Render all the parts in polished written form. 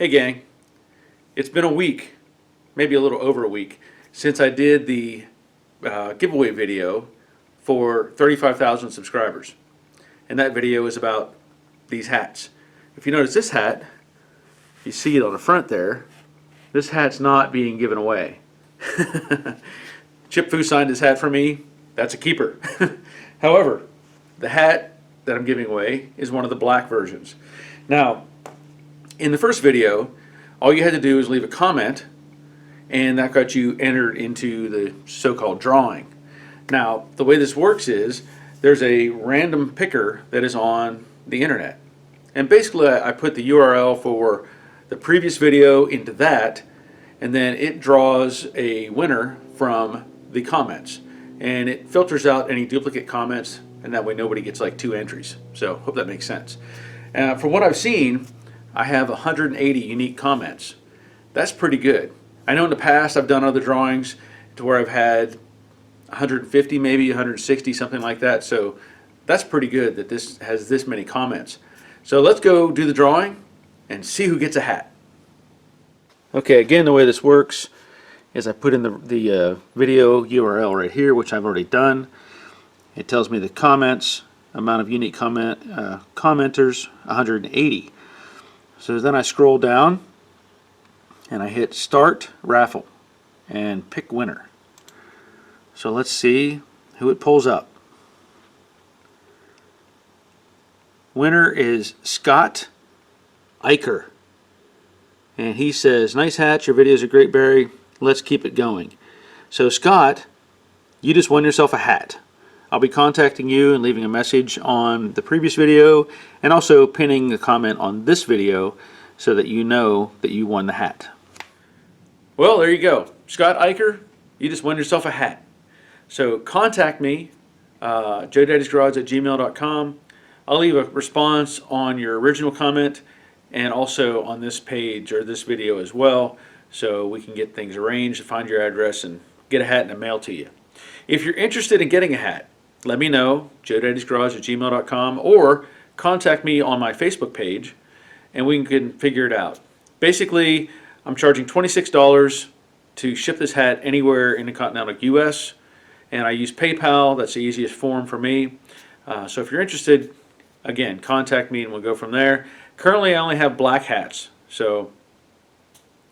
Hey gang, it's been a week, maybe a little over a week, since I did the giveaway video for 35,000 subscribers. And that video is about these hats. If you notice this hat, you see it on the front there, this hat's not being given away. Chip Fu signed his hat for me, that's a keeper. However, the hat that I'm giving away is one of the black versions. Now, in the first video, all you had to do is leave a comment, and that got you entered into the so-called drawing. Now, the way this works is there's a random picker that is on the internet. And basically, I put the URL for the previous video into that, and then it draws a winner from the comments. And it filters out any duplicate comments, and that way nobody gets like 2 entries. So, hope that makes sense. From what I've seen, I have 180 unique comments. That's pretty good. I know in the past I've done other drawings to where I've had 150, maybe 160, something like that. So that's pretty good that this has this many comments. So let's go do the drawing and see who gets a hat. Okay, again, the way this works is I put in the video URL right here, which I've already done. It tells me the comments, amount of unique commenters, 180. So then I scroll down and I hit start raffle and pick winner. So let's see who it pulls up. Winner is Scott Eicher. And he says, nice hat, your videos are great, Barry. Let's keep it going. So Scott, you just won yourself a hat. I'll be contacting you and leaving a message on the previous video and also pinning a comment on this video so that you know that you won the hat. Well, there you go. Scott Eicher, you just won yourself a hat. So contact me, joedaddysgarage@gmail.com. I'll leave a response on your original comment and also on this page or this video as well, so we can get things arranged, find your address, and get a hat in the mail to you. If you're interested in getting a hat, let me know, joedaddysgarage@gmail.com, or contact me on my Facebook page and we can figure it out. Basically, I'm charging $26 to ship this hat anywhere in the continental US, and I use PayPal. That's the easiest form for me. So if you're interested, again, contact me and we'll go from there. Currently, I only have black hats, so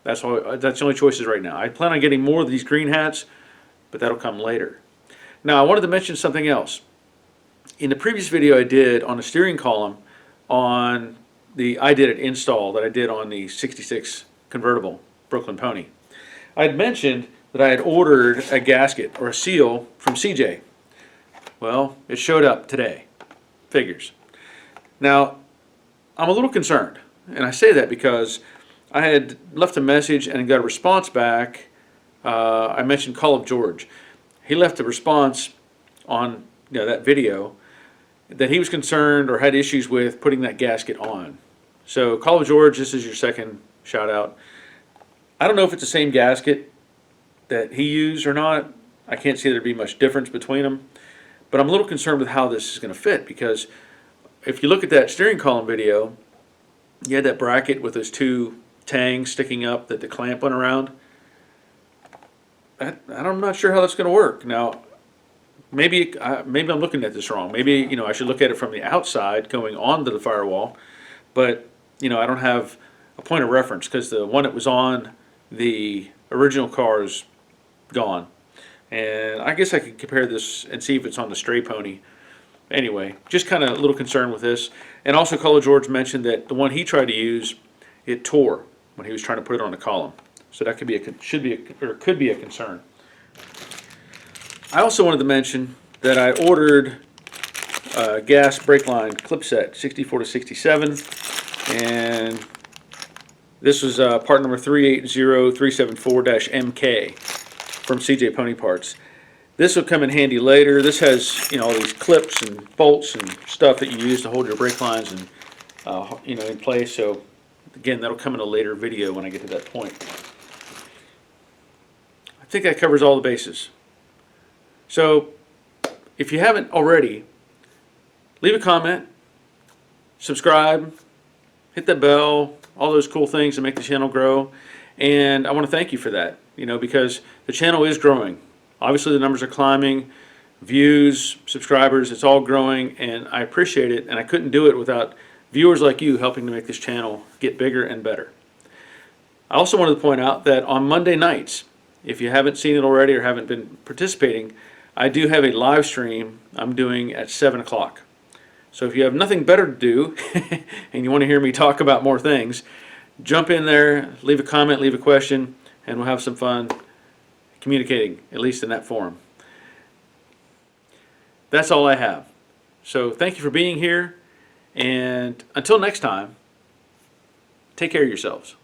that's the only choices right now. I plan on getting more of these green hats, but that'll come later. Now, I wanted to mention something else. In the previous video I did on the steering column on the I Did It install that I did on the 66 convertible Brooklyn Pony, I had mentioned that I had ordered a gasket or a seal from CJ. Well, it showed up today. Figures. Now, I'm a little concerned, and I say that because I had left a message and got a response back. I mentioned Call of George. He left a response on that video that he was concerned or had issues with putting that gasket on. So Call of George, this is your second shout out. I don't know if it's the same gasket that he used or not. I can't see there'd be much difference between them, but I'm a little concerned with how this is going to fit, because if you look at that steering column video, you had that bracket with those 2 tangs sticking up that the clamp went around. I'm not sure how that's going to work. Now, maybe I'm looking at this wrong. Maybe I should look at it from the outside going onto the firewall, but I don't have a point of reference because the one that was on the original car is gone. And I guess I could compare this and see if it's on the stray pony. Anyway, just kind of a little concerned with this. And also, Call of George mentioned that the one he tried to use, it tore when he was trying to put it on the column. So that could be a concern. I also wanted to mention that I ordered a gas brake line clip set 64 to 67, and this was part number 380374-MK from CJ Pony Parts. This will come in handy later. This has all these clips and bolts and stuff that you use to hold your brake lines and in place. So again, that'll come in a later video when I get to that point. I think that covers all the bases. So if you haven't already, leave a comment, subscribe, hit the bell, all those cool things to make the channel grow. And I want to thank you for that, because the channel is growing. Obviously the numbers are climbing, views, subscribers, it's all growing, and I appreciate it, and I couldn't do it without viewers like you helping to make this channel get bigger and better. I also wanted to point out that on Monday nights, if you haven't seen it already or haven't been participating, I do have a live stream I'm doing at 7 o'clock. So if you have nothing better to do and you want to hear me talk about more things, jump in there, leave a comment, leave a question, and we'll have some fun communicating, at least in that forum. That's all I have. So thank you for being here, and until next time, take care of yourselves.